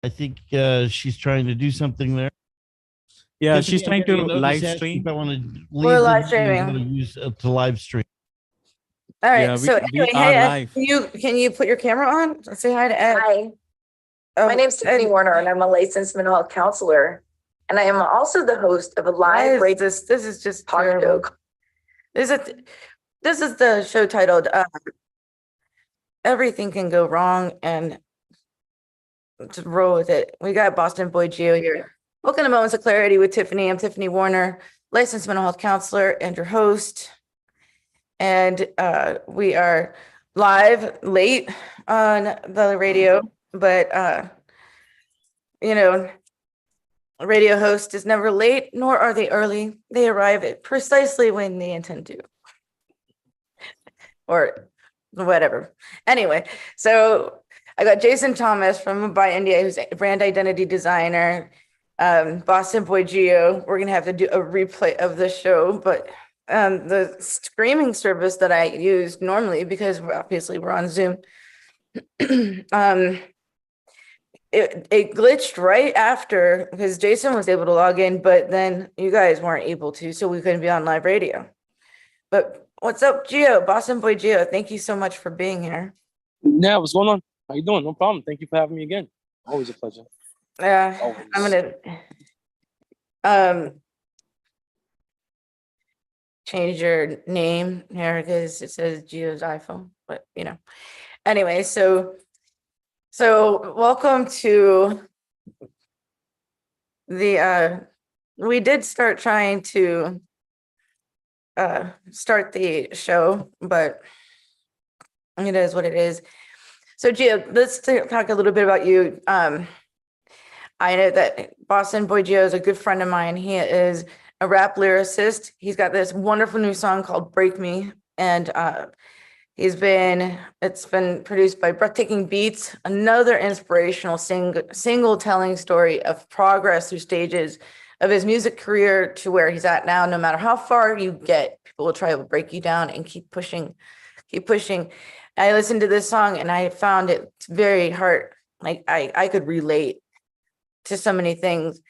I think she's trying to do something there. Yeah, she's Tiffany, I'm trying to getting a notice live asking if I stream. want to We're leave the live meeting and go to streaming. use to live stream. All Yeah, right. So we anyway, are hey Ed, live. can you put your camera on? Say hi to Ed. Hi, my name's Tiffany Ed, Warner, and I'm a licensed mental health counselor. And I am also the host of a why live is radio this? This is just talk terrible. show. This is the show titled "Everything Can Go Wrong," and to roll with it. We got Boston Boy Geo here. Welcome to Moments of Clarity with Tiffany. I'm Tiffany Warner, licensed mental health counselor and your host. And we are live late on the radio, but a radio host is never late, nor are they early. They arrive at precisely when they intend to, or whatever. Anyway, so I got Jason Thomas from By India, who's a brand identity designer. Boston Boy Geo. We're gonna have to do a replay of the show, but the streaming service that I use normally, because we're on Zoom, it glitched right after, because Jason was able to log in, but then you guys weren't able to, so we couldn't be on live radio. But what's up, Geo? Boston Boy Geo, thank you so much for being here. Yeah, what's going on? How you doing? No problem. Thank you for having me again. Always a pleasure. I'm gonna change your name here because it says Geo's iPhone, but anyway, so welcome to the we did start trying to start the show, but it is what it is. So Geo, let's talk a little bit about you. I know that Boston Boy Geo is a good friend of mine. He is a rap lyricist. He's got this wonderful new song called Break Me. And it's been produced by Breathtaking Beats, another inspirational single telling story of progress through stages of his music career to where he's at now. No matter how far you get, people will try to break you down and keep pushing. I listened to this song and I found it very hard. Like I could relate to so many things.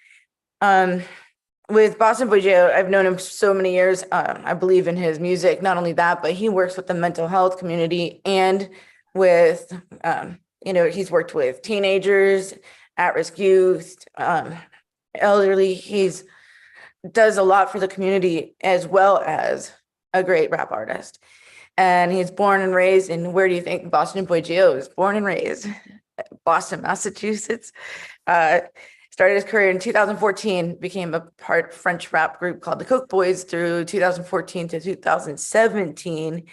With Boston Boy Geo, I've known him so many years. I believe in his music. Not only that, but he works with the mental health community and with, he's worked with teenagers, at-risk youth, elderly. He's does a lot for the community as well as a great rap artist. And he's born and raised in, where do you think Boston Boy Geo is born and raised? Boston, Massachusetts. Started his career in 2014, became a part of French rap group called the Coke Boys through 2014 to 2017,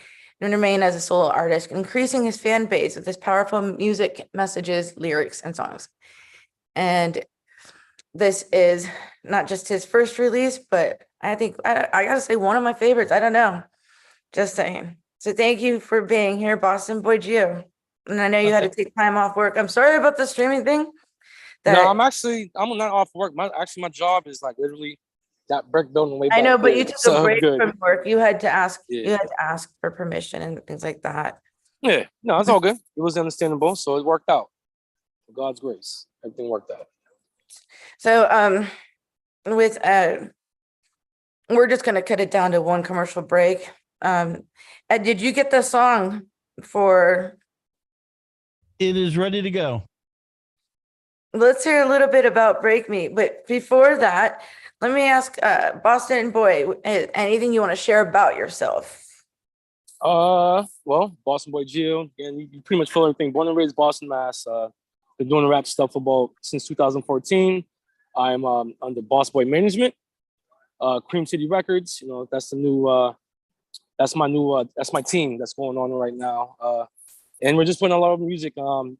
and remained as a solo artist, increasing his fan base with his powerful music, messages, lyrics, and songs. And this is not just his first release, but I think I gotta say one of my favorites. I don't know, just saying. So thank you for being here, Boston Boy Geo. And I know you had to take time off work. I'm sorry about the streaming thing. No, I'm not off work. My job is like literally that brick building way back. I know, but you took a break good. from work. You had to ask. Yeah. You had to ask for permission and things like that. Yeah, no, it's all good. It was understandable, so it worked out. For God's grace, everything worked out. So, with we're just gonna cut it down to one commercial break. Did you get the song for? It is ready to go. Let's hear a little bit about Break Me. But before that, let me ask Boston Boy, anything you want to share about yourself? Well, Boston Boy Geo, and you pretty much fill everything. Born and raised Boston, Mass. Been doing rap stuff since 2014. I'm under Boss Boy management, CreamCity Records. That's the new. That's my team that's going on right now. And we're just putting a lot of music.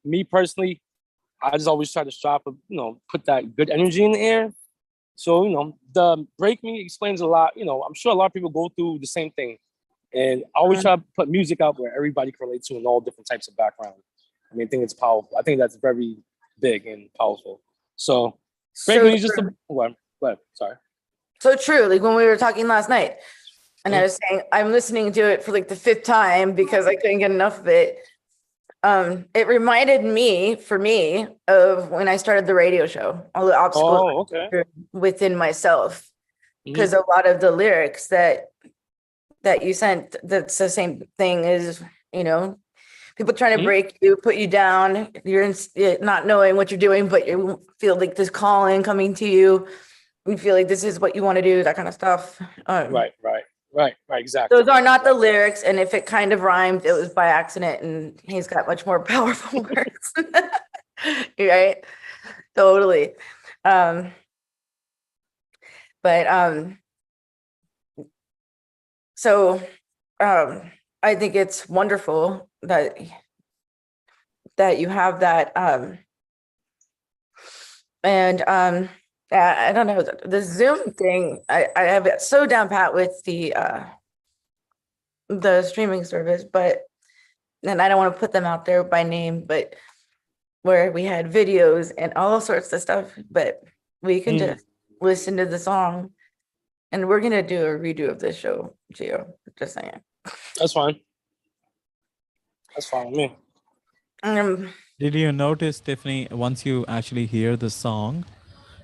Me personally, I just always try to strive for, put that good energy in the air. So, the Break Me explains a lot. I'm sure a lot of people go through the same thing. And I always try to put music out where everybody can relate to in all different types of backgrounds. I think it's powerful. I think that's very big and powerful. So, Break Me is just sorry. So true. Like when we were talking last night, and I was saying, I'm listening to it for like the 5th time because I couldn't get enough of it. it reminded me, for me, of when I started the radio show, all the obstacles within myself. Because a lot of the lyrics that you sent, that's the same thing as, people trying to break you, put you down. You're not knowing what you're doing, but you feel like this calling coming to you. You feel like this is what you want to do, that kind of stuff. Right, exactly. Those are not the lyrics, and if it kind of rhymed, it was by accident, and he's got much more powerful words. Right? Totally. So I think it's wonderful that you have that. I don't know, the Zoom thing, I have it so down pat with the streaming service, and I don't want to put them out there by name, but where we had videos and all sorts of stuff, but we can just listen to the song. And we're gonna do a redo of this show, Geo. Just saying. That's fine. That's fine with me. Did you notice, Tiffany, once you actually hear the song,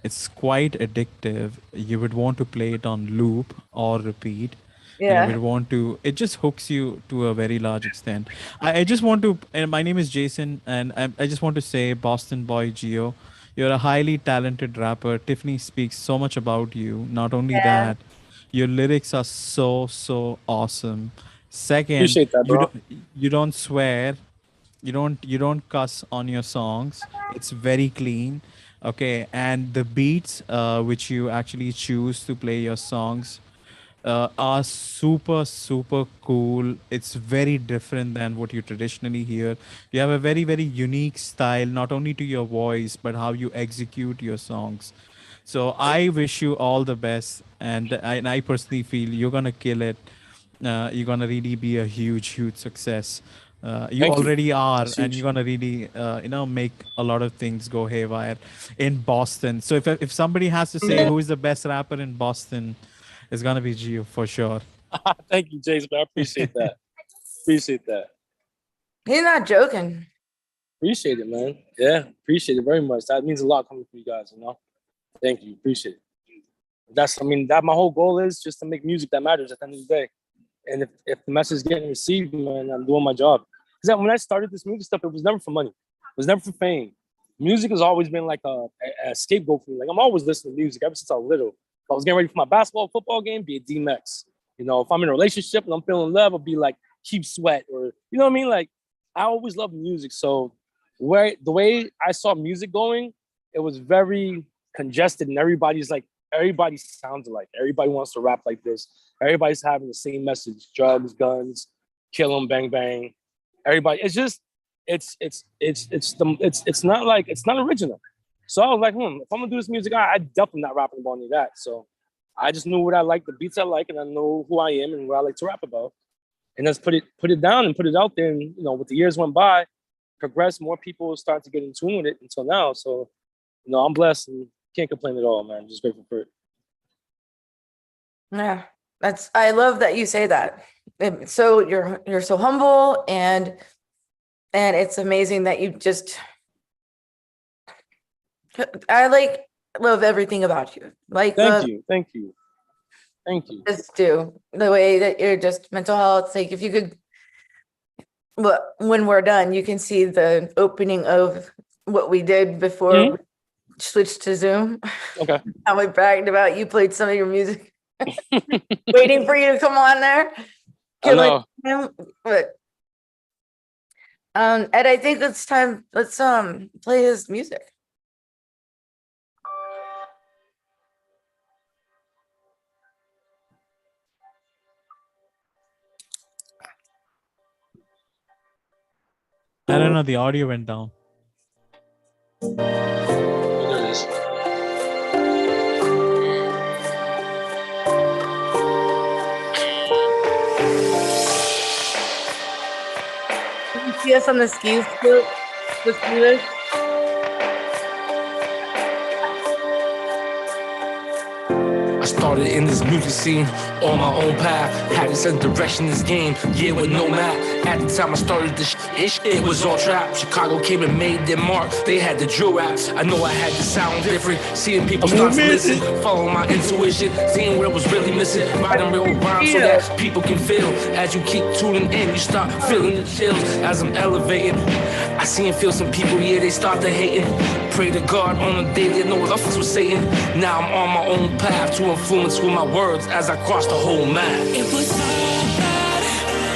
it's quite addictive. You would want to play it on loop or repeat. Yeah. You would want to, it just hooks you to a very large extent. I just want to, and my name is Jason, and I just want to say, Boston Boy Geo, you're a highly talented rapper. Tiffany speaks so much about you. Not only that, your lyrics are so awesome. Second, appreciate that, bro. You don't swear. You don't cuss on your songs. It's very clean. Okay, and the beats which you actually choose to play your songs are super cool. It's very different than what you traditionally hear. You have a very unique style, not only to your voice but how you execute your songs. So I wish you all the best, and I personally feel you're gonna kill it. You're gonna really be a huge success. You already are, and you're gonna really make a lot of things go haywire in Boston. So if somebody has to say who is the best rapper in Boston, it's gonna be Geo for sure. Thank you, Jason. I appreciate that. Appreciate that. He's not joking. Appreciate it, man. Yeah, appreciate it very much. That means a lot coming from you guys, Thank you. Appreciate it. That my whole goal is just to make music that matters at the end of the day. And if the message is getting received, man, I'm doing my job. Because when I started this music stuff, it was never for money. It was never for fame. Music has always been like a scapegoat for me. Like, I'm always listening to music ever since I was little. If I was getting ready for my basketball, football game, be a DMX. If I'm in a relationship and I'm feeling love, I'll be like Keep Sweat, or you know what I mean? Like, I always loved music. So the way I saw music going, it was very congested, and everybody sounds alike. Everybody wants to rap like this. Everybody's having the same message: drugs, guns, kill 'em, bang bang. Everybody, it's just, it's not original. So I was like, if I'm gonna do this music, I definitely not rapping about any of that. So I just knew what I like, the beats I like, and I know who I am and what I like to rap about. And let's put it down and put it out there. And with the years went by, progressed, more people start to get in tune with it until now. So I'm blessed and can't complain at all, man. Just grateful for it. Yeah, I love that you say that. So you're so humble, and it's amazing that you just, I love everything about you. Thank you. Just do the way that you're just mental health. Like, if you could, when we're done, you can see the opening of what we did before we switched to Zoom. Okay. How we bragged about you played some of your music. Waiting for you to come on there. Killing him. But Ed, I think it's time. Let's play his music. I don't know, the audio went down. See us on the skis, the skiers. I started in this music scene on my own path. Had to set direction in this game, yeah, with no map. At the time I started this shit, it was all trap. Chicago came and made their mark. They had the drill raps. I know I had to sound different. Seeing people start to listen, following my intuition, seeing where it was really missing. Writing real rhymes so that people can feel. As you keep tuning in, you start feeling the chills as I'm elevating. I see and feel some people, yeah, they start to hating. Pray to God on the day they know what I was saying. Now I'm on my own path to influence with my words as I cross the whole map. It was all bad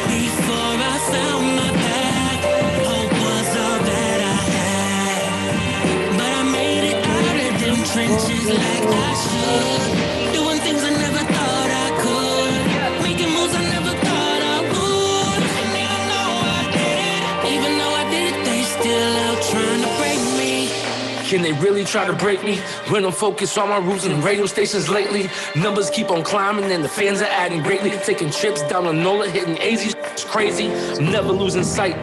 before I found my path. Hope was all that I had, but I made it out of them trenches like I should. Doing things I never thought I could, making moves I never thought I would. And even though I did it, they still out trying to break me. Can they really try to break me? When I'm focused on my roots and radio stations lately, numbers keep on climbing and the fans are adding greatly. Taking trips down to NOLA, hitting AZ, it's crazy. I'm never losing sight.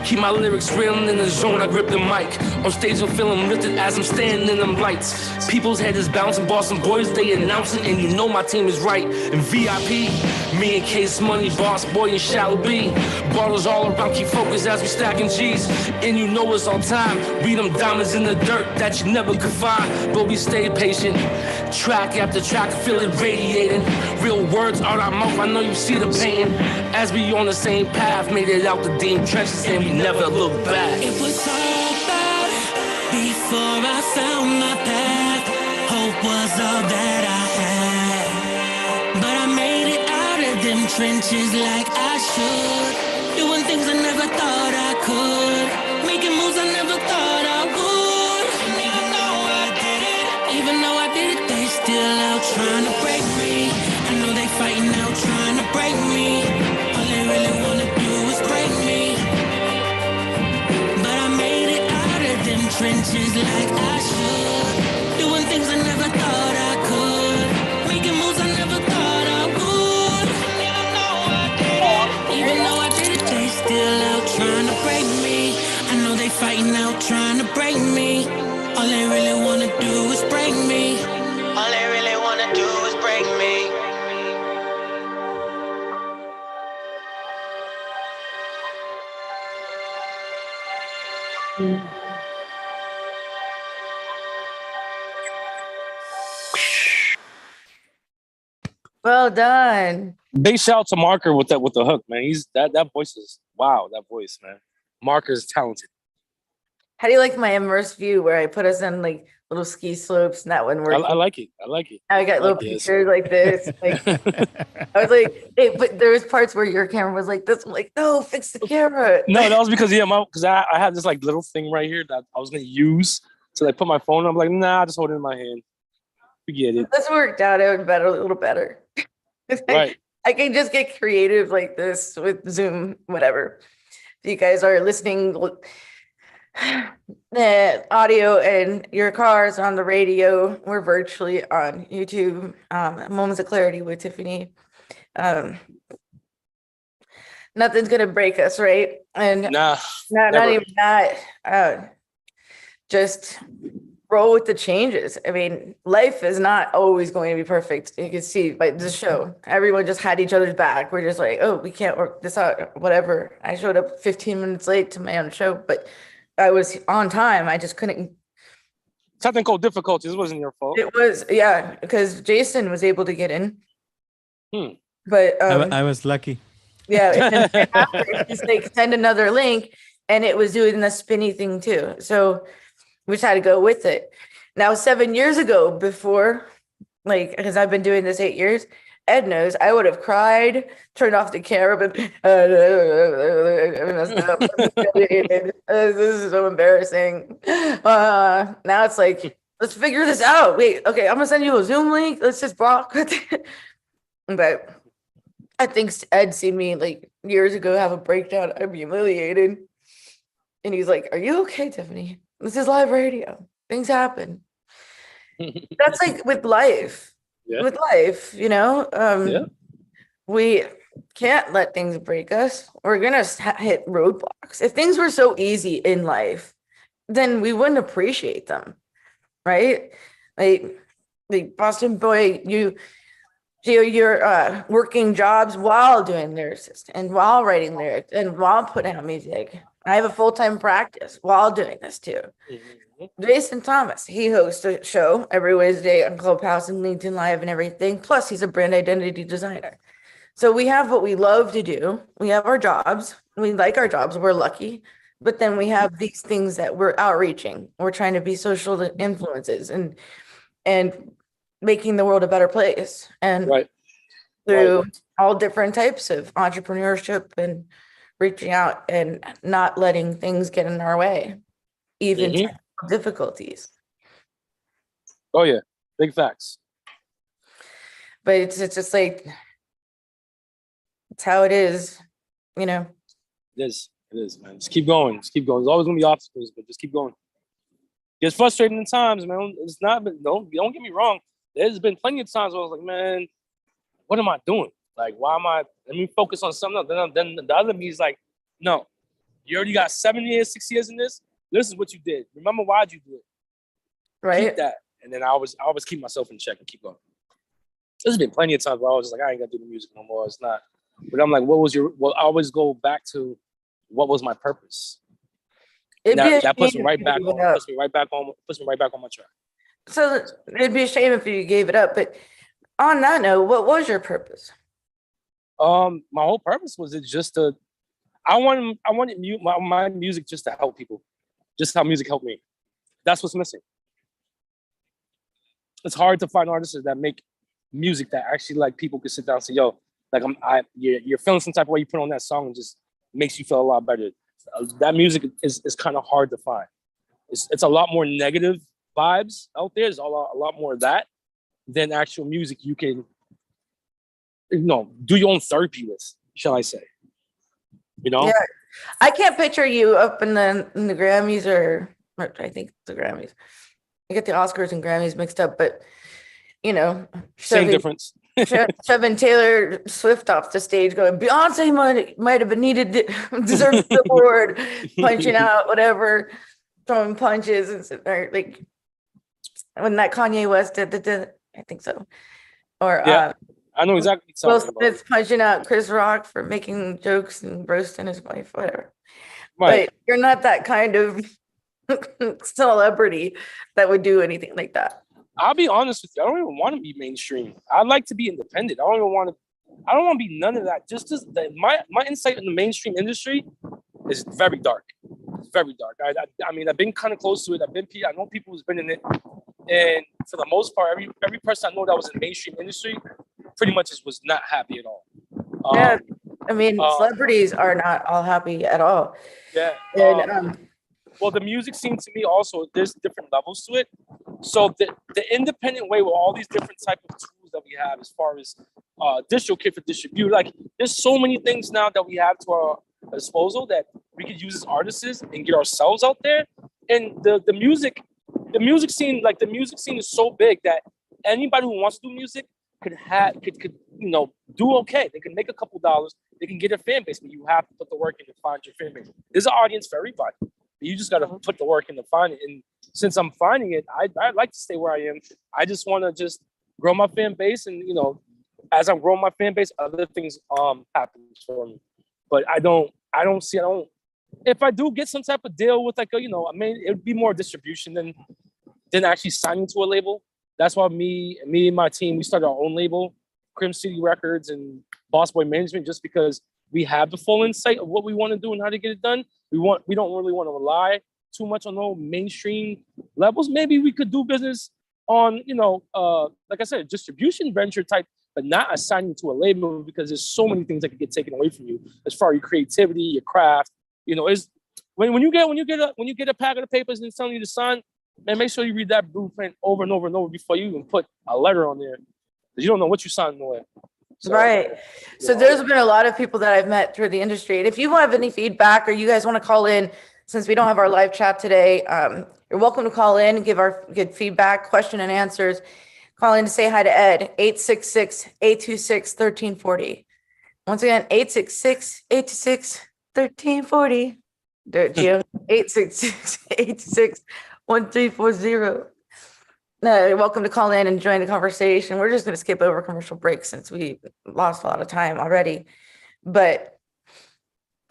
Keep my lyrics real and in the zone, I grip the mic. On stage I'm feeling lifted as I'm standing in them lights. People's head is bouncing, Boston boys, they announcing, and you know my team is right. And VIP, me and Case Money, Boss Boy and Shallow B. Bottles all around, keep focused as we stacking G's. And you know it's all time, we them diamonds in the dirt that you never could find. But we stay patient, track after track, I feel it radiating. Real words out our mouth, I know you see the pain. As we on the same path, made it out the dim trenches and we never look back. It was all bad before I found my path. Hope was all that I had, but I made it out of them trenches like I should. Doing things I never thought I could, making moves I never thought I would. And even though I did it, they still out trying to break me. I know they fighting out trying to break me. All they really wanna do is break me. But I made it out of them trenches like I should. Doing things I never thought I could, making moves I never thought I would. Even though I did it, they still out trying to break me. I know they fighting out trying to break me. All they really wanna do is break me. All they really wanna do is break me. Well done. Big shout out to Marka with the hook, man. He's that voice is wow, that voice, man. Marka is talented. How do you like my immersive view where I put us on like little ski slopes and that one worked? I like it. I like it. I got little pictures like this. Like I was like, hey, but there was parts where your camera was like this. I'm like, no, fix the camera. No, that was because I had this like little thing right here that I was gonna use to like put my phone on. I'm like, nah, just hold it in my hand. Forget it. This worked out. It was better, a little better. Right. I can just get creative like this with Zoom, whatever. If you guys are listening, the audio in your cars, on the radio, we're virtually on YouTube. Moments of Clarity with Tiffany. Nothing's gonna break us, right? And Nah, not even that. Just roll with the changes. I mean, life is not always going to be perfect. You can see by the show, everyone just had each other's back. We're just like, oh, we can't work this out, whatever. I showed up 15 minutes late to my own show, but I was on time. I just couldn't. technical difficulties. It wasn't your fault. It was, yeah, because Jason was able to get in. But I was lucky. yeah, and after, it's like send another link, and it was doing the spinny thing too. So we just had to go with it. Now, 7 years ago, before, like, because I've been doing this 8 years, Ed knows I would have cried, turned off the camera, but messed up. This is so embarrassing. Now it's like, let's figure this out. Wait, okay, I'm gonna send you a Zoom link. Let's just rock with it. But I think Ed seen me like years ago have a breakdown. I'm humiliated. And he's like, are you okay, Tiffany? This is live radio. Things happen. That's like with life. Yeah. With life, you know? Yeah. We can't let things break us. We're going to hit roadblocks. If things were so easy in life, then we wouldn't appreciate them, right? Like Boston Boy, you Geo, you're working jobs while doing Lyricist and while writing lyrics and while putting out music. I have a full-time practice while doing this too. Jason Thomas, he hosts a show every Wednesday on Clubhouse and LinkedIn Live and everything. Plus, he's a brand identity designer. So we have what we love to do. We have our jobs. We like our jobs. We're lucky. But then we have these things that we're outreaching. We're trying to be social influences and making the world a better place. And through all different types of entrepreneurship and reaching out and not letting things get in our way, even technical difficulties. Oh yeah, big facts. But it's just like, it's how it is, you know. It is, man. Just keep going. Just keep going. There's always gonna be obstacles, but just keep going. It's frustrating at times, man. It's not, but don't get me wrong. There's been plenty of times where I was like, man, what am I doing? Like, why am I? Let me focus on something else. Then the other me is like, no, you already got 7 years, 6 years in this. This is what you did. Remember why'd you do it? Right. Keep that. And then I always keep myself in check and keep going. There's been plenty of times where I was just like, I ain't gonna do the music no more. It's not. But I'm like, I always go back to what was my purpose. That puts me right back on. Puts me right back on my track. So it'd be a shame if you gave it up. But on that note, what was your purpose? My whole purpose was just to. I wanted my music just to help people, just how music helped me. That's what's missing. It's hard to find artists that make music that actually like people could sit down and say, "Yo, like you're feeling some type of way. You put on that song and just makes you feel a lot better." That music is kind of hard to find. It's a lot more negative vibes out there. There's a lot more of that than actual music you can, do your own therapy with, shall I say? Yeah, I can't picture you up in the Grammys or I think the Grammys. I get the Oscars and Grammys mixed up, but same difference. Shoving Taylor Swift off the stage, going, Beyonce might have deserved the award, punching out whatever, throwing punches and like when that Kanye West did I think so, or I know exactly what Will you're talking Smith's punching out Chris Rock for making jokes and roasting his wife, whatever. Right. But you're not that kind of celebrity that would do anything like that. I'll be honest with you. I don't even want to be mainstream. I like to be independent. I don't want to be none of that. Just as my insight in the mainstream industry is very dark. It's very dark. I mean, I've been kind of close to it. I know people who's been in it, and for the most part, every person I know that was in the mainstream industry pretty much was not happy at all. Yeah, I mean, celebrities are not all happy at all. Yeah. And well, the music scene to me also, there's different levels to it. So the independent way with all these different type of tools that we have as far as DistroKid for distribute, like there's so many things now that we have to our disposal that we could use as artists and get ourselves out there. And the music scene is so big that anybody who wants to do music could do okay. They can make a couple dollars. They can get a fan base, but you have to put the work in to find your fan base. There's an audience for everybody. You just got to put the work in to find it. And since I'm finding it, I'd like to stay where I am. I just want to just grow my fan base. And, as I'm growing my fan base, other things happen for me. But if I do get some type of deal with it would be more distribution than actually signing to a label. That's why me and my team, we started our own label, CreamCity Records and Bostonboy Management, just because we have the full insight of what we want to do and how to get it done. We don't really want to rely too much on no mainstream levels. Maybe we could do business on, like I said, distribution venture type, but not assigning to a label because there's so many things that could get taken away from you as far as your creativity, your craft. Is when you get a packet of papers and it's telling you to sign, man, make sure you read that blueprint over and over and over before you even put a letter on there. Because you don't know what you're signing away. So, right. So there's been a lot of people that I've met through the industry. And if you have any feedback or you guys want to call in, since we don't have our live chat today, you're welcome to call in and give feedback, question and answers. Call in to say hi to Ed, 866-826-1340. Once again, 866-826-1340. Do it, Geo. 866-826-1340. No, you're welcome to call in and join the conversation. We're just going to skip over commercial breaks since we lost a lot of time already. But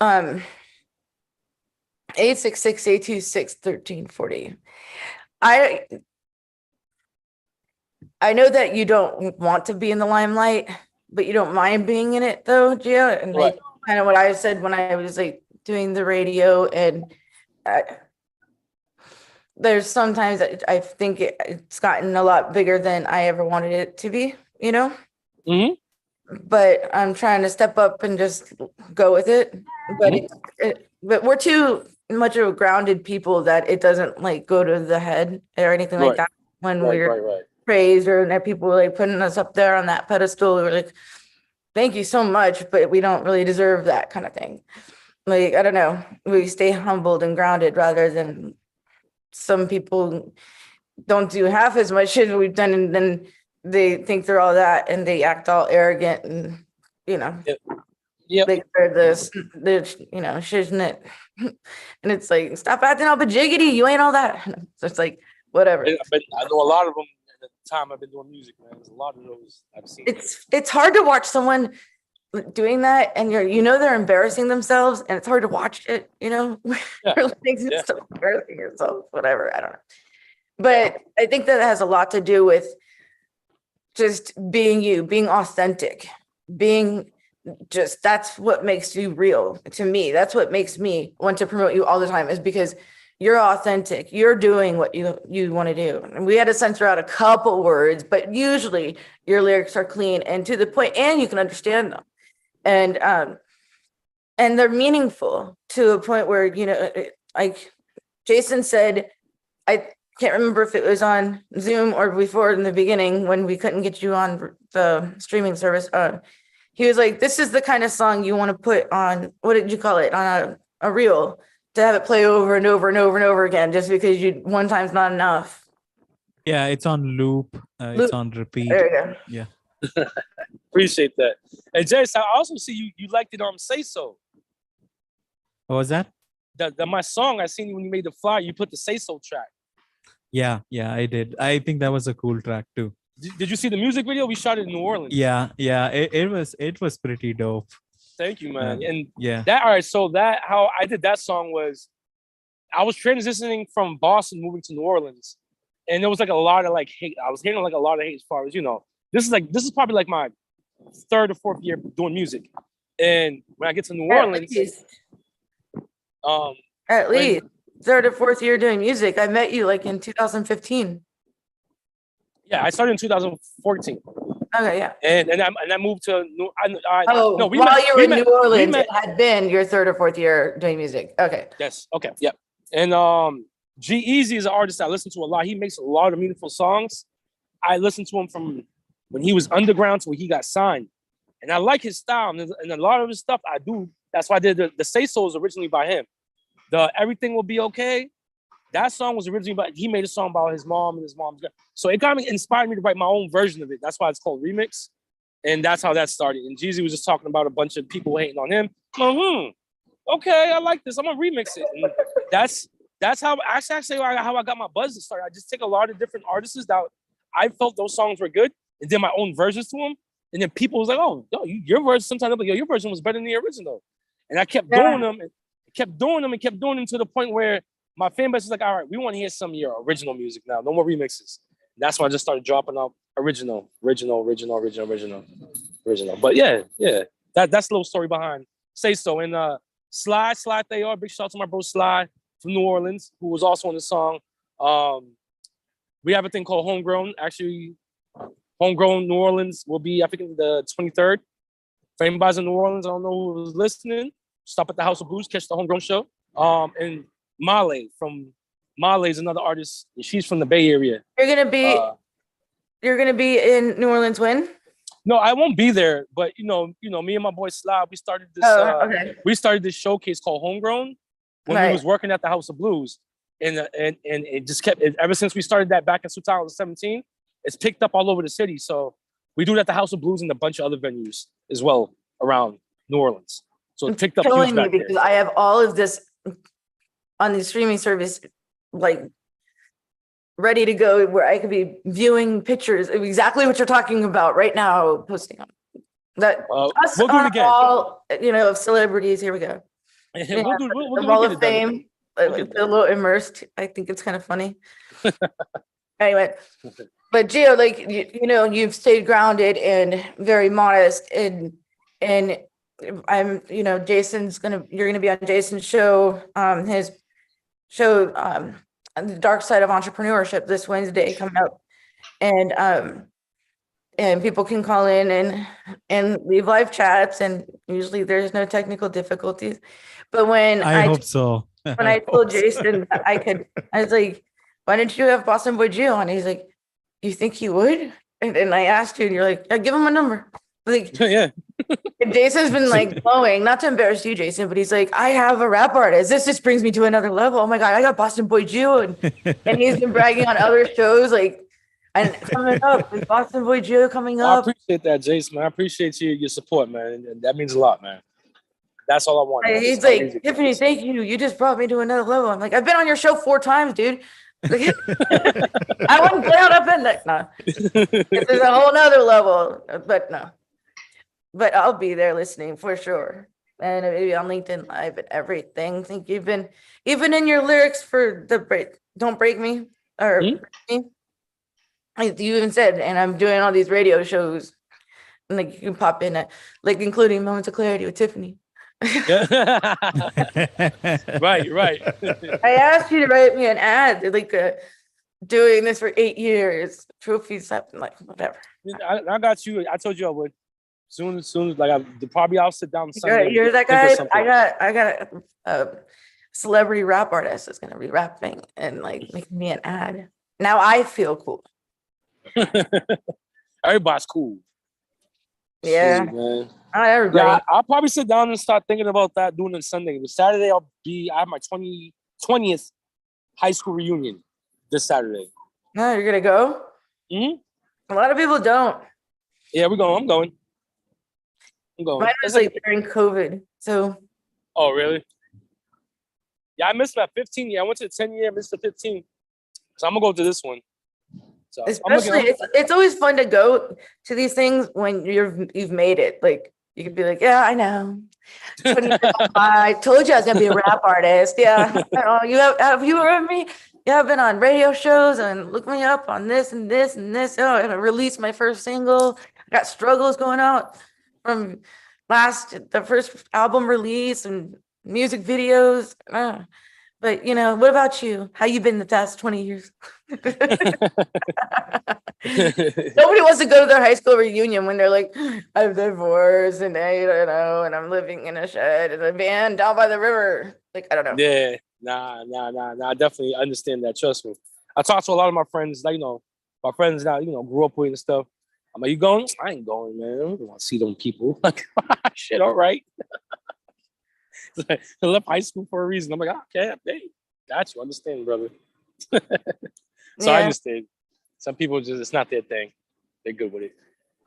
866-826-1340. I know that you don't want to be in the limelight, but you don't mind being in it though, Geo. And like kind of what I said when I was like doing the radio, and there's sometimes I think it's gotten a lot bigger than I ever wanted it to be, you know? Mm-hmm. But I'm trying to step up and just go with it. But but we're too much of a grounded people that it doesn't like go to the head or anything like that when we're praised or that people like putting us up there on that pedestal. We're like, thank you so much, but we don't really deserve that kind of thing. Like, I don't know, we stay humbled and grounded rather than some people don't do half as much as we've done, and then they think they're all that and they act all arrogant and, you know, like they're this, you know, shiznit. And it's like, stop acting all bajiggity, you ain't all that. So it's like, whatever. But I know a lot of them at the time I've been doing music, man. There's a lot of those I've seen. It's hard to watch someone doing that and they're embarrassing themselves, and it's hard to watch it, you know. Still embarrassing yourself, whatever, I don't know. But I think that has a lot to do with just being you, being authentic, being just, that's what makes you real to me. That's what makes me want to promote you all the time, is because you're authentic. You're doing what you want to do. And we had to censor out a couple words, but usually your lyrics are clean and to the point, and you can understand them. And they're meaningful to a point where, you know, like Jason said, I can't remember if it was on Zoom or before in the beginning when we couldn't get you on the streaming service. He was like, this is the kind of song you want to put on, what did you call it? On a reel, to have it play over and over and over and over again, just because one time's not enough. Yeah, it's on loop. It's on repeat. There you go. Yeah. Appreciate that. And Jace, I also see you liked it on Say So. What was that? My song, I seen you when you made the flyer, you put the Say So track. Yeah, I did. I think that was a cool track too. Did you see the music video? We shot it in New Orleans. Yeah. It was pretty dope. Thank you, man. And yeah. All right. So how I did that song was, I was transitioning from Boston, moving to New Orleans, and there was like a lot of like hate. I was hearing like a lot of hate as far as, you know, this is probably like my 3rd or 4th year doing music. And when I get to New Orleans, at least 3rd or 4th year doing music. I met you like in 2015. Yeah, I started in 2014. Okay, yeah. And I moved to New. While you were in New Orleans, it had been your 3rd or 4th year doing music. Okay. Yes. Okay. Yeah. And G-Eazy is an artist I listen to a lot. He makes a lot of meaningful songs. I listened to him from when he was underground to when he got signed, and I like his style, and a lot of his stuff I do. That's why I did the Say So was originally by him. The Everything Will Be Okay, that song was originally by, he made a song about his mom and his mom's girl. So it kind of inspired me to write my own version of it. That's why it's called Remix. And that's how that started. And Jeezy was just talking about a bunch of people hating on him. Okay, I like this. I'm gonna remix it. And that's how how I got my buzz to start. I just take a lot of different artists that I felt those songs were good and did my own versions to them. And then people was like, oh, yo, your version, sometimes I'm like, yo, your version was better than the original. And I kept doing them and kept doing them to the point where my fan base was like, all right, we want to hear some of your original music now. No more remixes. That's why I just started dropping out original. But yeah. That's a little story behind Say So. And Sly Thayer, big shout out to my bro Sly from New Orleans, who was also on the song. We have a thing called Homegrown. Actually, Homegrown New Orleans will be, I think, the 23rd. For anybody's in New Orleans, I don't know who was listening, stop at the House of Blues, catch the Homegrown show. And Male is another artist. She's from the Bay Area. You're gonna be in New Orleans when? No, I won't be there. But you know, me and my boy Sly, we started this. We started this showcase called Homegrown when we was working at the House of Blues, and it just kept. Ever since we started that back in 2017, it's picked up all over the city. So we do it at the House of Blues and a bunch of other venues as well around New Orleans. So it picked up huge back because I have all of this on the streaming service, like ready to go where I could be viewing pictures of exactly what you're talking about right now, posting on that. Us we'll do it again. all, of celebrities. Here we go. Yeah, We'll the do Wall it of again. Fame, a little immersed. I think it's kind of funny. Anyway, but Geo, like you've stayed grounded and very modest, and I'm, you're gonna be on Jason's show, his show, The Dark Side of Entrepreneurship this Wednesday coming up, and people can call in and leave live chats, and usually there's no technical difficulties. But when I hope so. when I told Jason that I was like, why didn't you have Boston Boy Geo on? He's like, you think he would? And I asked you, and you're like, yeah, give him a number. Like, Yeah. and Jason's been like glowing, not to embarrass you, Jason, but he's like, I have a rap artist. This just brings me to another level. Oh my God, I got Boston Boy Geo. And he's been bragging on other shows, like, and coming up with Boston Boy Geo coming I up. appreciate that, Jason, man. I appreciate your support, man. And that means a lot, man. That's all I want. And he's like, Tiffany, thank you. You just brought me to another level. I'm like, I've been on your show 4 times, dude. Like, I wouldn't down up in that. No, there's a whole nother level, but no. But I'll be there listening for sure. And maybe on LinkedIn Live and everything. I think you've been, even in your lyrics for Don't Break Me, or me, you even said, and I'm doing all these radio shows, and like you can pop in, like including Moments of Clarity with Tiffany. Right. I asked you to write me an ad, like doing this for 8 years, trophies, like whatever. I got you. I told you I would. Soon as like I'll sit down Sunday. You're that guy. I got a celebrity rap artist that's gonna be rapping and like making me an ad. Now I feel cool. Everybody's cool. Yeah. Shit, man. Not everybody. Yeah, I'll probably sit down and start thinking about that doing it Sunday. The Saturday I have my 20th high school reunion this Saturday. No, you're gonna go? A lot of people don't. Yeah, we're going. I'm going. Mine was like during COVID. So. Oh, really? Yeah, I missed that 15 year. I went to the 10 year, missed the 15. So I'm gonna go to this one. So especially, it's always fun to go to these things when you've made it. Like you could be like, yeah, I know. I told you I was gonna be a rap artist. Yeah, have you heard me? Yeah, I've been on radio shows and look me up on this and this and this. Oh, I released my first single. I got struggles going out from the first album release and music videos. But what about you? How you been the past 20 years? Nobody wants to go to their high school reunion when they're like, I'm divorced and and I'm living in a shed in a van down by the river. Like, I don't know. Yeah, nah. I definitely understand that. Trust me. I talk to a lot of my friends, like, my friends now, grew up with and stuff. I'm like, you going? I ain't going, man. I don't want to see them people. Like, shit, all right. I left high school for a reason. I'm like, okay, hey, got you. Understand, brother. So I understand. Some people it's not their thing. They're good with it.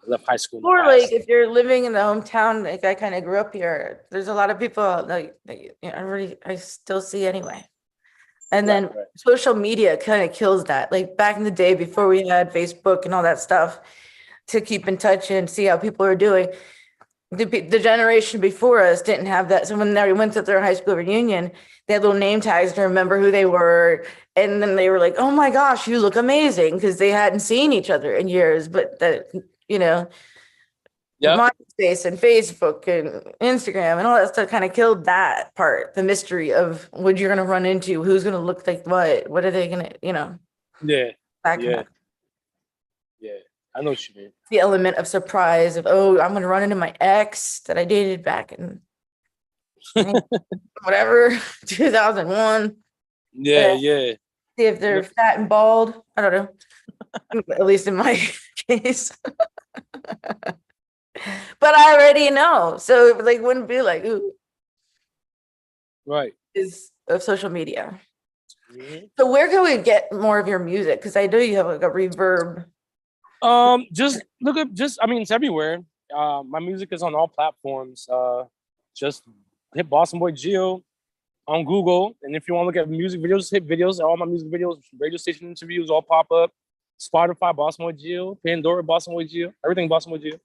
I left high school. Or like if you're living in the hometown, like I kind of grew up here. There's a lot of people like I still see anyway. And then social media kind of kills that. Like back in the day before we had Facebook and all that stuff to keep in touch and see how people are doing. The generation before us didn't have that. So when they went to their high school reunion, they had little name tags to remember who they were. And then they were like, oh my gosh, you look amazing, because they hadn't seen each other in years. But MySpace and Facebook and Instagram and all that stuff kind of killed that part, the mystery of what you're going to run into, who's going to look like what are they going to, Yeah. That kind of. Yeah. I know what you mean. The element of surprise of, I'm going to run into my ex that I dated back in whatever, 2001. Yeah. See if they're fat and bald. I don't know. At least in my case. But I already know. So it wouldn't be like, ooh. Right. Is of social media. So where can we get more of your music? Because I know you have like a reverb. Just look up. It's everywhere. My music is on all platforms. Just hit Boston Boy Geo. on Google, and if you want to look at music videos, hit videos. All my music videos, radio station interviews, all pop up. Spotify, Bostonboy Geo, Pandora, Bostonboy Geo, everything Bostonboy Geo.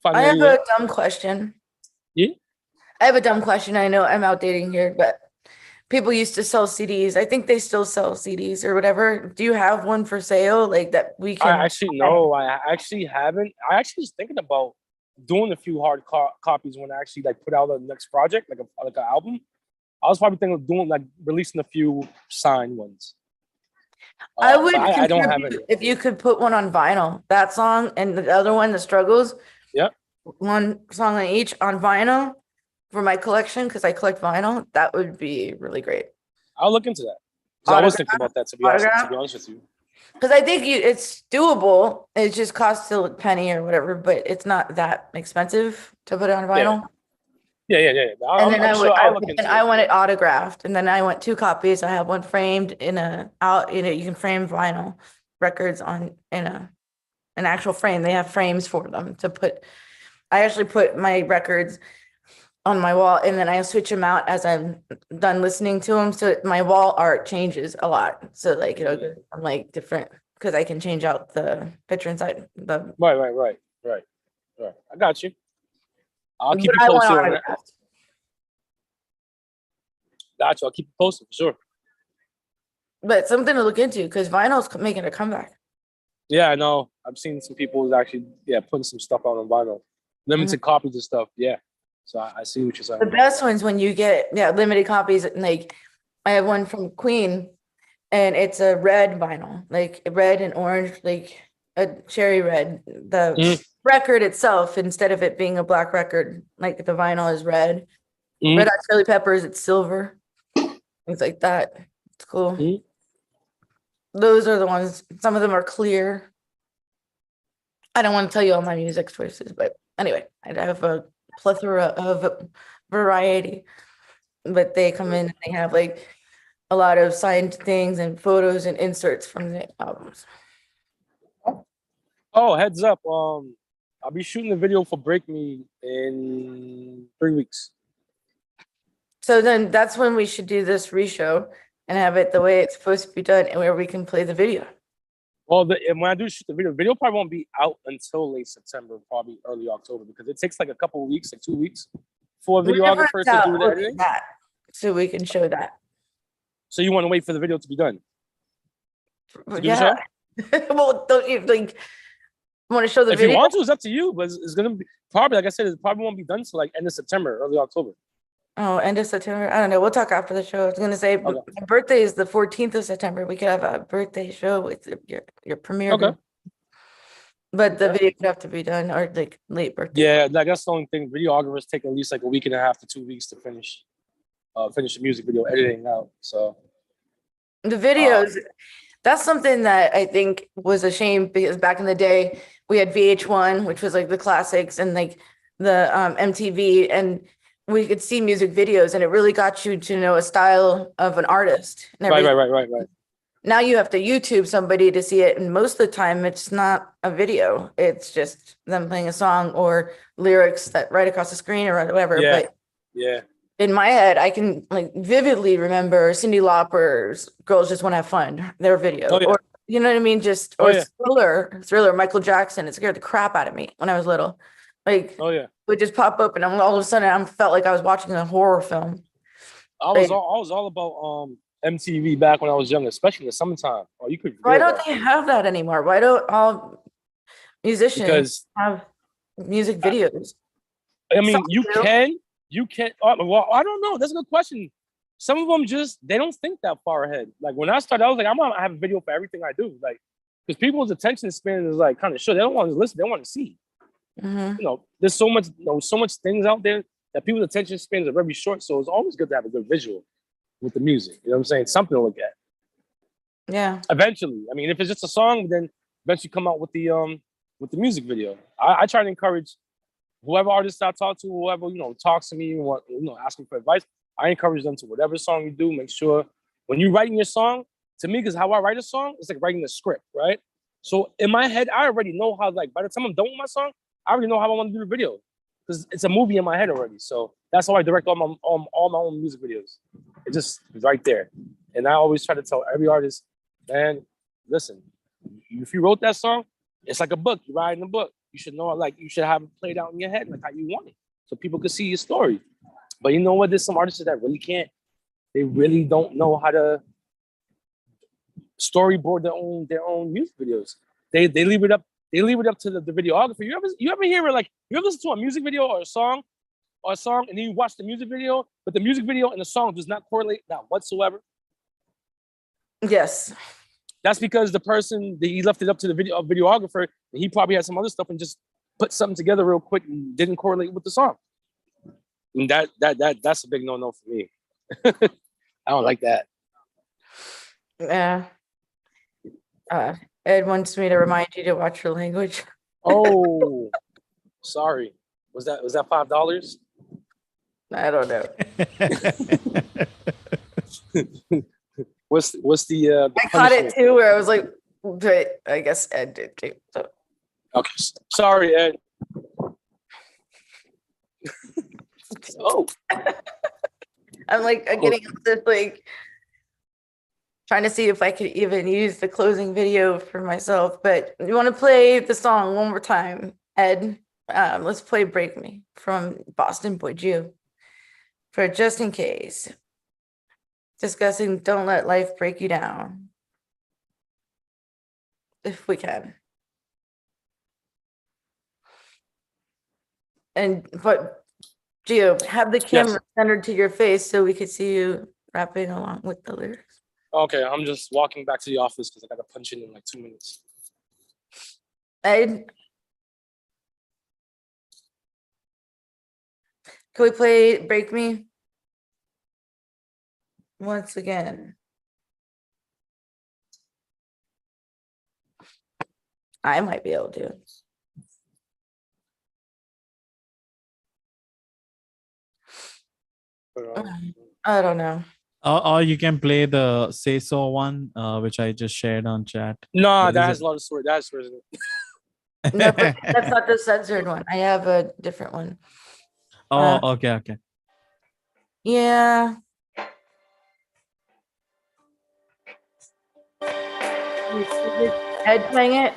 Find I me have anywhere. a dumb question. Yeah. I have a dumb question. I know I'm outdating here, but people used to sell CDs. I think they still sell CDs or whatever. Do you have one for sale like that we can? I actually haven't. I actually was thinking about doing a few hard copies when I actually like put out the next project, like an album. I was probably thinking of doing like releasing a few signed ones. I would I don't have contribute any. if you could put one on vinyl, that song and the other one, The Struggles. Yep. One song on each on vinyl for my collection because I collect vinyl. That would be really great. I'll look into that. 'Cause I was thinking about that to be honest with you. Because I think it's doable. It just costs a penny or whatever, but it's not that expensive to put it on vinyl. Yeah. And then I it. want it autographed, and then I want 2 copies. I have one framed in you can frame vinyl records in an actual frame. They have frames for them to put. I actually put my records on my wall, and then I switch them out as I'm done listening to them. So my wall art changes a lot. So like I'm like different because I can change out the picture inside the. Right. I got you. I'll keep you posted on that. Got you. I'll keep you posted for sure. But something to look into because vinyl's making a comeback. Yeah, I know. I've seen some people who's actually putting some stuff out on vinyl, limited copies of stuff. Yeah, so I see what you're saying. The best ones when you get limited copies. Like I have one from Queen, and it's a red vinyl, like red and orange, like a cherry red. The record itself, instead of it being a black record, like the vinyl is red. Red Hot Chili Peppers, it's silver. Things like that. It's cool. Those are the ones. Some of them are clear. I don't want to tell you all my music choices, but anyway, I have a plethora of variety. But they come in and they have like a lot of signed things and photos and inserts from the albums. Oh, heads up. I'll be shooting a video for Break Me in 3 weeks. So then that's when we should do this re-show and have it the way it's supposed to be done and where we can play the video. Well, when I do shoot the video probably won't be out until late September, probably early October, because it takes like a couple of weeks, like 2 weeks for a videographer to do the editing. So we can show that. So you want to wait for the video to be done? Yeah. Well, don't you like want to show the video? If you want to, it's up to you, but it's going to be probably, like I said, it probably won't be done till like end of September, early October. Oh, end of September. I don't know. We'll talk after the show. I was gonna say my birthday is the 14th of September. We could have a birthday show with your premiere. Okay. But the video could have to be done or like late birthday. Yeah, like that's the only thing. Videographers take at least like a week and a half to 2 weeks to finish the music video editing out. So the videos, that's something that I think was a shame because back in the day we had VH1, which was like the classics, and like the MTV, and we could see music videos, and it really got you to know a style of an artist. And right. Now you have to YouTube somebody to see it, and most of the time it's not a video. It's just them playing a song or lyrics that right across the screen or whatever. Yeah. But in my head, I can like vividly remember Cyndi Lauper's "Girls Just Want to Have Fun," their video, or you know what I mean, Thriller, Michael Jackson. It scared the crap out of me when I was little. Like, would just pop up, and all of a sudden, I felt like I was watching a horror film. I was all about MTV back when I was young, especially in the summertime. Oh, you could. Why don't they have that anymore? Why don't all musicians have music videos? I mean, you can. Well, I don't know. That's a good question. Some of them they don't think that far ahead. Like when I started, I was like, I'm gonna have a video for everything I do. Like, because people's attention span is like kind of short. They don't want to listen. They want to see. You know, there's so much things out there that people's attention spans are very short. So it's always good to have a good visual with the music. You know what I'm saying? Something to look at. Yeah. Eventually, I mean, if it's just a song, then eventually come out with the music video. I try to encourage whoever artist I talk to, whoever talks to me, ask me for advice. I encourage them to whatever song you do, make sure when you're writing your song. To me, because how I write a song, it's like writing a script, right? So in my head, I already know how. Like by the time I'm done with my song, I already know how I want to do the video because it's a movie in my head already. So that's how I direct all my own music videos. It just is right there. And I always try to tell every artist, man, listen, if you wrote that song, it's like a book. You're writing a book. You should know, like, you should have it played out in your head, like how you want it, so people could see your story. But you know what? There's some artists that really can't. They really don't know how to storyboard their own music videos. They leave it up. They leave it up to the videographer. You ever hear it, like, you ever listen to a music video or a song, and then you watch the music video, but the music video and the song does not correlate, not whatsoever? Yes. That's because the person he left it up to the videographer, and he probably had some other stuff and just put something together real quick and didn't correlate with the song. And that's a big no-no for me. I don't like that. Yeah. Ed wants me to remind you to watch your language. Oh, sorry. Was that $5? I don't know. What's the I caught it punishment? too, where I was like, but I guess Ed did too. So. Okay, sorry, Ed. Oh, I'm like, I'm getting this, like, trying to see if I could even use the closing video for myself. But you want to play the song one more time, Ed? Let's play "Break Me" from Boston Boy Geo, for just in case. Discussing "Don't Let Life Break You Down," if we can. But Geo, have the camera centered to your face so we could see you rapping along with the lyrics. okay. I'm just walking back to the office because I got to punch in like 2 minutes. Ed, can we play "Break Me" once again? I might be able to. I don't know. Or you can play the Say So one, which I just shared on chat. No, What that is has it? a lot of story. That's where it. No, but that's not the censored one. I have a different one. Oh, okay. Yeah. Ed playing it.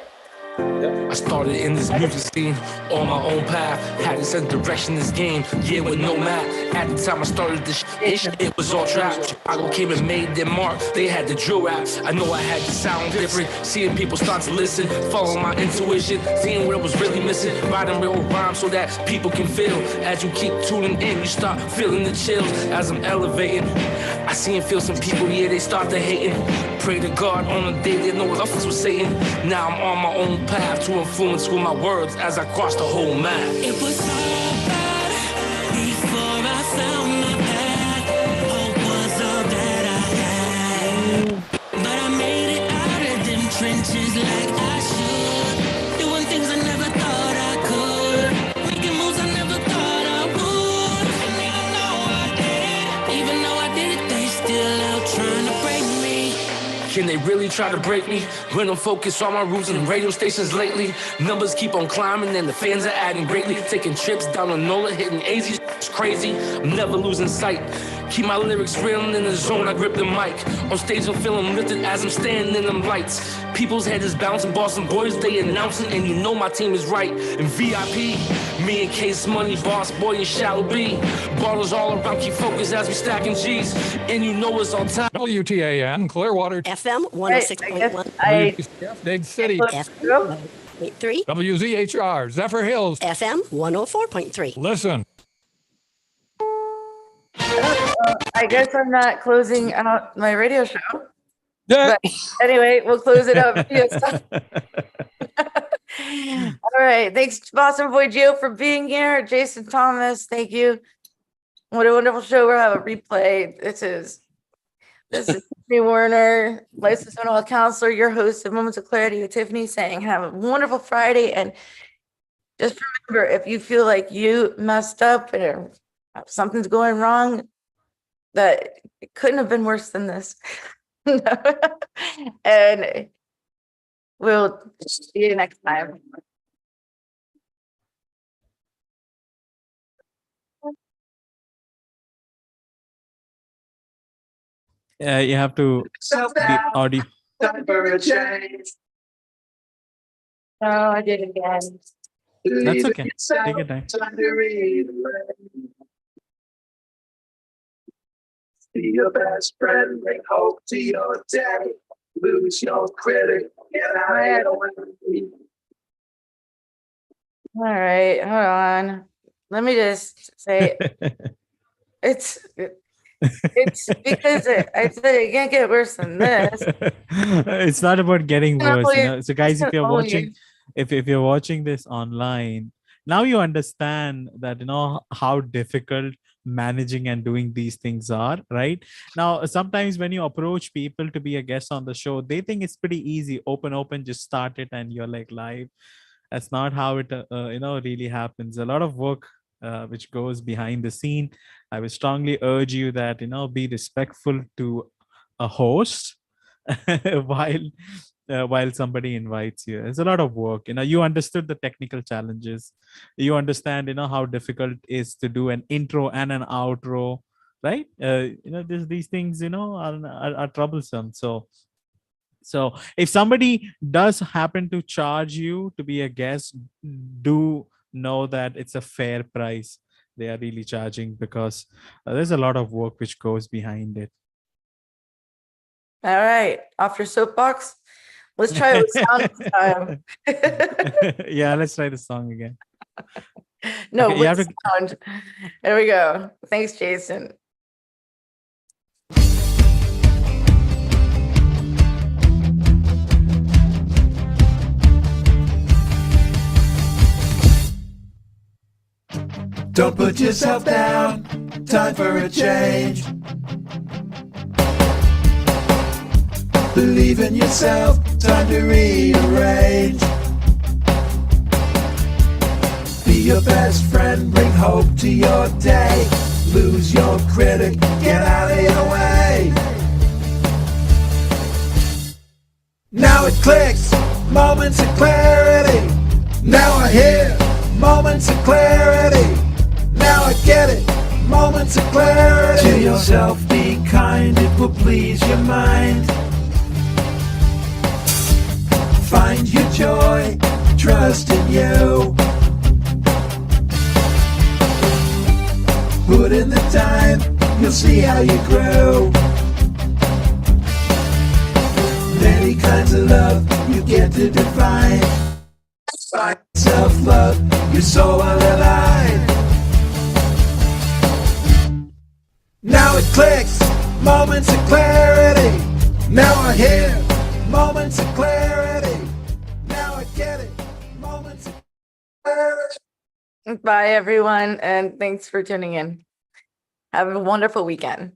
I started in this music scene on my own path. Had a sense of direction in this game, yeah, with no map. At the time I started this shit, it was all trap. Chicago came and made their mark. They had the drill rap. I know I had to sound different. Seeing people start to listen, following my intuition, seeing where it was really missing. Writing real rhymes so that people can feel. As you keep tuning in, you start feeling the chills as I'm elevating. I see and feel some people, yeah, they start to hating. Pray to God on the day they know what offense was Satan. Now I'm on my own path to influence with my words as I cross the whole map. It was all bad before I found my path. Hope was all that I had, but I made it out of them trenches like I should. Doing things I never thought I could, making moves I never thought I would. And even though I did it, even though I did it, they still out trying to break me. Can they really try to break me when I'm focused on my roots and radio stations lately? Numbers keep on climbing and the fans are adding greatly. Taking trips down to NOLA, hitting AZ, it's crazy. I'm never losing sight. Keep my lyrics real and in the zone, I grip the mic. On stage I'm feeling lifted as I'm standing in them lights. People's head is bouncing, Boston boys, they announcing, and you know my team is right. And VIP, me and Case Money, Boss Boy and Shallow B. Bottles all around, keep focused as we stacking G's. And you know it's on time. WTAN, Clearwater, FM I 106.1, WDCF, Dade City, FM 108.3, WZHR, Zephyrhills. FM 104.3. Listen. I guess I'm not closing out my radio show. Yeah. But anyway, we'll close it up. All right. Thanks, Boston Boy Geo, for being here. Jason Thomas, thank you. What a wonderful show. We'll have a replay. This is Tiffany Warner, licensed mental health counselor, your host of Moments of Clarity with Tiffany, saying have a wonderful Friday. And just remember, if you feel like you messed up and something's going wrong, that it couldn't have been worse than this. And we'll see you next time. You have to be audio. Oh, I did it again. That's okay. Take your time. Be your best friend, bring hope to your day. Lose your critic, get out of the All right, hold on. Let me just say it's because I said it can't get worse than this. It's not about getting Can worse, you only- know. So guys, if can you're only- watching, if you're watching this online, now you understand that, you know, how difficult managing and doing these things are, right? Now sometimes when you approach people to be a guest on the show, they think it's pretty easy, open, just start it and you're like live. That's not how it you know, really happens. A lot of work which goes behind the scene. I would strongly urge you that, you know, be respectful to a host while somebody invites you. It's a lot of work. You know, you understood the technical challenges. You understand, you know, how difficult it is to do an intro and an outro, right? You know, these things, you know, are troublesome. So if somebody does happen to charge you to be a guest, do know that it's a fair price they are really charging, because there's a lot of work which goes behind it. All right, off your soapbox. Let's try it with sound this time. Yeah, let's try the song again. No, Okay, you have with sound. There we go. Thanks, Jason. Don't put yourself down, time for a change. Believe in yourself, time to rearrange. Be your best friend, bring hope to your day. Lose your critic, get out of your way. Now it clicks, moments of clarity. Now I hear moments of clarity. Now I get it, moments of clarity. To yourself be kind, it will please your mind. Find your joy, trust in you. Put in the time, you'll see how you grow. Many kinds of love you get to define. Find self-love, you're so alive. Now it clicks, moments of clarity. Now I hear moments of clarity. Now I get it, moments of clarity. Bye, everyone, and thanks for tuning in. Have a wonderful weekend.